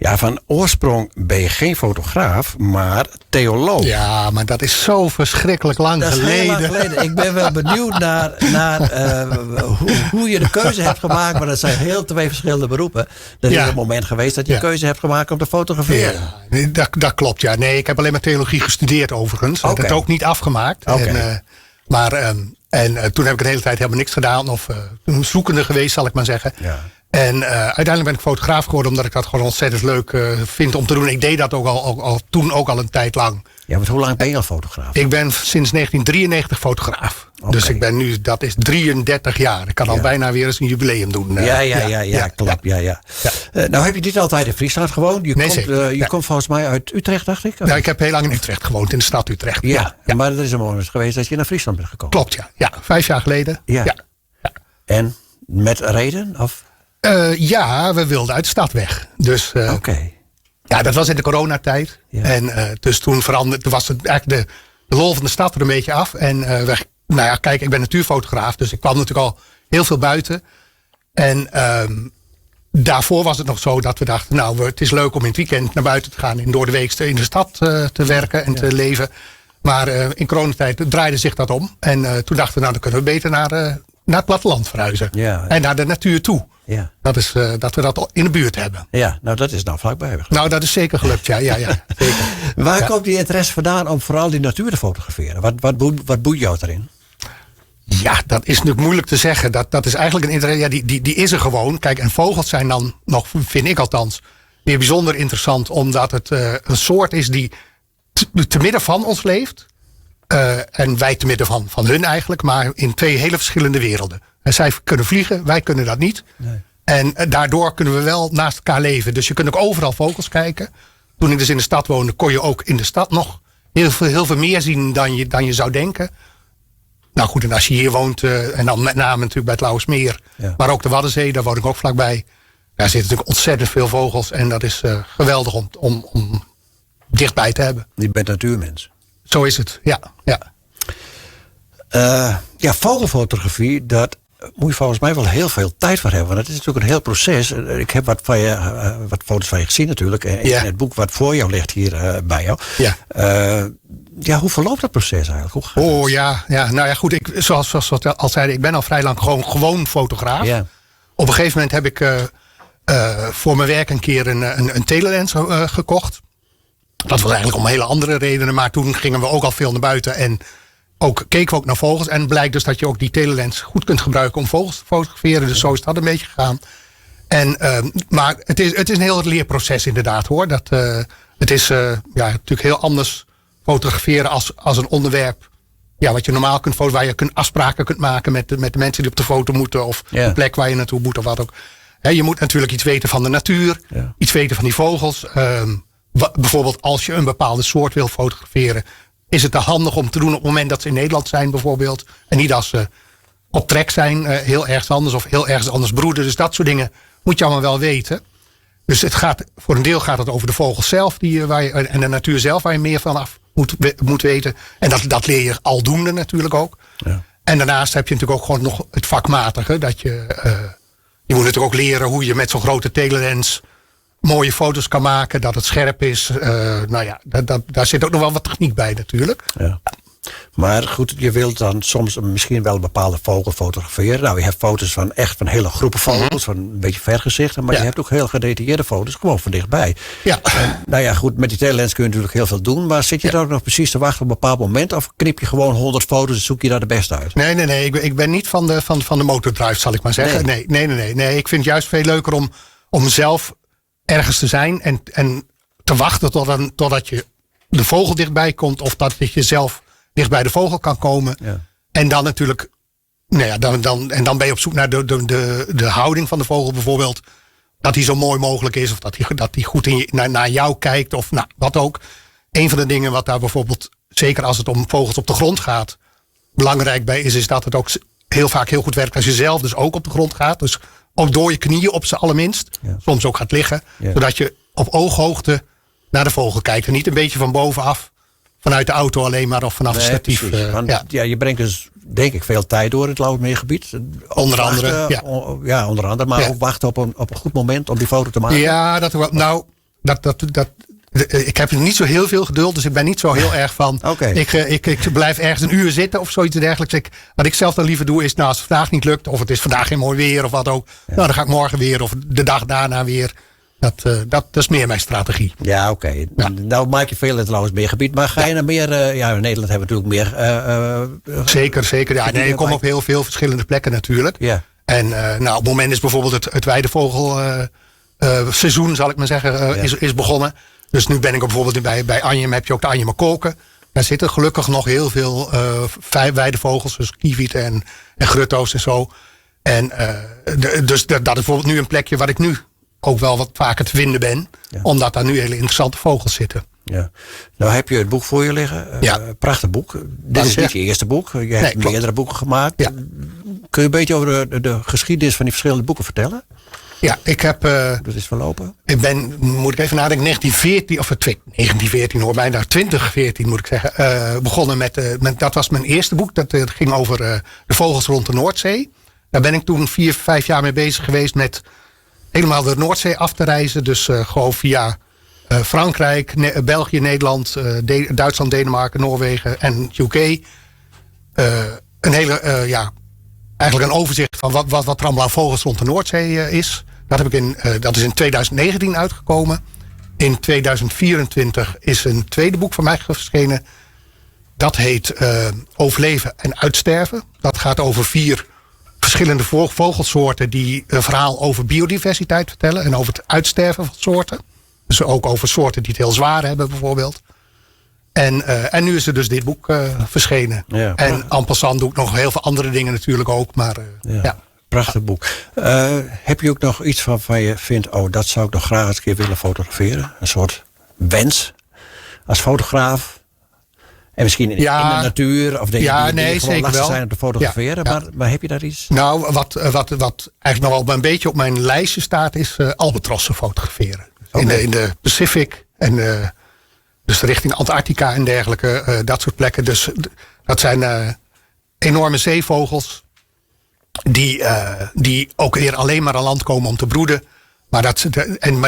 Ja, van oorsprong ben je geen fotograaf, maar theoloog. Ja, maar dat is zo verschrikkelijk lang geleden. Dat is heel lang geleden. Ik ben wel benieuwd naar hoe je de keuze hebt gemaakt. Maar dat zijn heel twee verschillende beroepen. Er is een moment geweest dat je een keuze hebt gemaakt om te fotograferen. Ja, dat klopt, ja. Nee, ik heb alleen maar theologie gestudeerd overigens. Ik heb het ook niet afgemaakt. Okay. Toen heb ik een hele tijd helemaal niks gedaan. Of zoekende geweest, zal ik maar zeggen. Ja. En uiteindelijk ben ik fotograaf geworden, omdat ik dat gewoon ontzettend leuk vind om te doen. Ik deed dat ook toen al een tijd lang. Ja, maar hoe lang ben je al fotograaf? Ik ben sinds 1993 fotograaf. Okay. Dus ik ben nu, dat is 33 jaar. Ik kan al bijna weer eens een jubileum doen. Klopt. Nou heb je niet altijd in Friesland gewoond. Je komt volgens mij uit Utrecht, dacht ik? Ja, ik heb heel lang in Utrecht gewoond, in de stad Utrecht. Ja. Maar er is een moment geweest dat je naar Friesland bent gekomen. Klopt, ja. 5 jaar geleden. Ja. En met reden? Of? We wilden uit de stad weg. Dus, ja, dat was in de coronatijd. Ja. En dus toen was het eigenlijk de lol van de stad er een beetje af. En kijk, ik ben natuurfotograaf, dus ik kwam natuurlijk al heel veel buiten. En daarvoor was het nog zo dat we dachten, het is leuk om in het weekend naar buiten te gaan en door de week in de stad te werken en te leven. Maar in coronatijd draaide zich dat om. En toen dachten we, dan kunnen we beter naar het platteland verhuizen. Ja. En naar de natuur toe. Ja. Dat is dat we dat in de buurt hebben. Ja, dat is nou vlakbij. Dat is zeker gelukt, ja. Zeker. Waar komt die interesse vandaan om vooral die natuur te fotograferen? Wat boeit jou erin? Ja, dat is natuurlijk moeilijk te zeggen. Dat is eigenlijk een interesse. Ja, die is er gewoon. Kijk, en vogels zijn dan nog, vind ik althans, weer bijzonder interessant. Omdat het een soort is die te midden van ons leeft. En wij te midden van hun eigenlijk. Maar in 2 hele verschillende werelden. En zij kunnen vliegen, wij kunnen dat niet. Nee. En daardoor kunnen we wel naast elkaar leven. Dus je kunt ook overal vogels kijken. Toen ik dus in de stad woonde, kon je ook in de stad nog heel veel meer zien dan je zou denken. Nou goed, en als je hier woont, en dan met name natuurlijk bij het Lauwersmeer. Ja. Maar ook de Waddenzee, daar woon ik ook vlakbij. Daar zitten natuurlijk ontzettend veel vogels. En dat is geweldig om dichtbij te hebben. Je bent natuurmens. Zo is het, ja. Vogelfotografie, dat moet je volgens mij wel heel veel tijd voor hebben. Want het is natuurlijk een heel proces. Ik heb wat foto's van je gezien natuurlijk. In het boek wat voor jou ligt hier bij jou. Ja. Hoe verloopt dat proces eigenlijk? Goed. Zoals we al zeiden, ik ben al vrij lang gewoon fotograaf. Ja. Op een gegeven moment heb ik voor mijn werk een keer een telelens gekocht. Dat was eigenlijk om hele andere redenen. Maar toen gingen we ook al veel naar buiten. En keken we ook naar vogels. En blijkt dus dat je ook die telelens goed kunt gebruiken om vogels te fotograferen. Dus zo is dat een beetje gegaan. Maar het is een heel leerproces inderdaad hoor. Het is natuurlijk heel anders fotograferen als een onderwerp. Ja, wat je normaal kunt fotograferen. Waar je afspraken kunt maken met de mensen die op de foto moeten. Of de plek waar je naartoe moet of wat ook. Je moet natuurlijk iets weten van de natuur. Ja. Iets weten van die vogels. Bijvoorbeeld als je een bepaalde soort wil fotograferen. Is het te handig om te doen op het moment dat ze in Nederland zijn bijvoorbeeld. En niet als ze op trek zijn heel ergens anders of heel ergens anders broeden. Dus dat soort dingen moet je allemaal wel weten. Dus voor een deel gaat het over de vogels zelf en de natuur zelf waar je meer van af moet weten. En dat leer je aldoende natuurlijk ook. Ja. En daarnaast heb je natuurlijk ook gewoon nog het vakmatige. Dat je moet natuurlijk ook leren hoe je met zo'n grote telelens mooie foto's kan maken, dat het scherp is. Daar zit ook nog wel wat techniek bij natuurlijk. Ja. Maar goed, je wilt dan soms misschien wel een bepaalde vogel fotograferen. Nou, je hebt foto's van hele groepen vogels, van een beetje vergezichten. Maar je hebt ook heel gedetailleerde foto's, gewoon van dichtbij. Ja. En, goed, met die telelens kun je natuurlijk heel veel doen. Maar zit je daar ook nog precies te wachten op een bepaald moment? Of knip je gewoon 100 foto's en zoek je daar de beste uit? Nee. Ik ben niet van de motordrive, zal ik maar zeggen. Nee. Ik vind het juist veel leuker om zelf ergens te zijn en te wachten totdat je de vogel dichtbij komt. Of dat je zelf dicht bij de vogel kan komen. Ja. En dan natuurlijk, dan ben je op zoek naar de houding van de vogel bijvoorbeeld. Dat die zo mooi mogelijk is. Of dat die goed naar jou kijkt. Of wat ook. Een van de dingen wat daar bijvoorbeeld, zeker als het om vogels op de grond gaat, belangrijk bij is dat het ook heel vaak heel goed werkt als je zelf dus ook op de grond gaat. Dus ook door je knieën op z'n allerminst. Ja. Soms ook gaat liggen. Ja. Zodat je op ooghoogte naar de vogel kijkt. En niet een beetje van bovenaf. Vanuit de auto alleen maar of vanaf het statief. Je brengt dus denk ik veel tijd door het Lauwersmeergebied. Onder andere. Maar ook wachten op een goed moment om die foto te maken. Ja, dat wel. Nou, ik heb niet zo heel veel geduld, dus ik ben niet zo heel erg van. Ik blijf ergens een uur zitten of zoiets dergelijks. Wat ik zelf dan liever doe is, als het vandaag niet lukt, of het is vandaag geen mooi weer of wat ook. Ja. Nou, dan ga ik morgen weer of de dag daarna weer. Dat is meer mijn strategie. Ja, oké. Ja. Nou maak je veel trouwens meer gebied. Maar ga je naar meer... in Nederland hebben we natuurlijk meer... Zeker. Ja, nee, ik kom op heel veel verschillende plekken natuurlijk. Ja. En op het moment is bijvoorbeeld het weidevogel seizoen, zal ik maar zeggen, is begonnen. Dus nu ben ik bijvoorbeeld bij Anjem, heb je ook de Anjemerkolken. Daar zitten gelukkig nog heel veel weidevogels, dus kievieten en grutto's en zo. En dus dat is bijvoorbeeld nu een plekje waar ik nu ook wel wat vaker te vinden ben. Ja. Omdat daar nu hele interessante vogels zitten. Ja. Nou heb je het boek voor je liggen. Prachtig boek. Dit is niet je eerste boek. Je hebt meerdere boeken gemaakt. Ja. Kun je een beetje over de geschiedenis van die verschillende boeken vertellen? Ja, ik heb... dat is verlopen. Ik ben, moet ik even nadenken, 1914 hoor mij, 2014 moet ik zeggen. Begonnen met, dat was mijn eerste boek. Dat ging over de vogels rond de Noordzee. Daar ben ik toen 4-5 jaar mee bezig geweest met helemaal de Noordzee af te reizen. Dus gewoon via Frankrijk, België, Nederland, Duitsland, Denemarken, Noorwegen en UK. Een hele, eigenlijk een overzicht van wat er allemaal aan vogels rond de Noordzee is. Dat is in 2019 uitgekomen. In 2024 is een tweede boek van mij verschenen. Dat heet Overleven en Uitsterven. Dat gaat over 4 verschillende vogelsoorten die een verhaal over biodiversiteit vertellen. En over het uitsterven van soorten. Dus ook over soorten die het heel zwaar hebben bijvoorbeeld. En nu is er dus dit boek verschenen. Ja, en en passant doe ik nog heel veel andere dingen natuurlijk ook. Maar prachtig boek. Heb je ook nog iets waarvan je vindt, dat zou ik nog graag eens een keer willen fotograferen? Een soort wens als fotograaf? En misschien in de natuur of dingen die gewoon lastig zijn om te fotograferen. Ja. Maar heb je daar iets? Nou, wat eigenlijk nog wel een beetje op mijn lijstje staat, is albatrossen fotograferen. Okay. In de Pacific en dus richting Antarctica en dergelijke, dat soort plekken. Dus dat zijn enorme zeevogels die ook weer alleen maar aan land komen om te broeden. Maar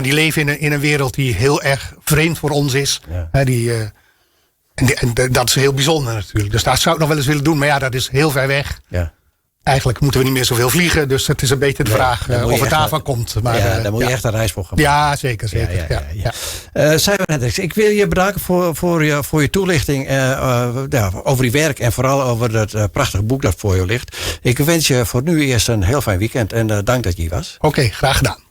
die leven in een wereld die heel erg vreemd voor ons is. Ja. En dat is heel bijzonder natuurlijk. Dus daar zou ik nog wel eens willen doen. Maar dat is heel ver weg. Ja. Eigenlijk moeten we niet meer zoveel vliegen. Dus het is een beetje de vraag of het daarvan komt. Maar, daar moet je echt een reis voor gaan maken. Ja, zeker. Simon Hendricks, ik wil je bedanken voor je toelichting over je werk. En vooral over dat prachtige boek dat voor je ligt. Ik wens je voor nu eerst een heel fijn weekend. En dank dat je hier was. Oké, graag gedaan.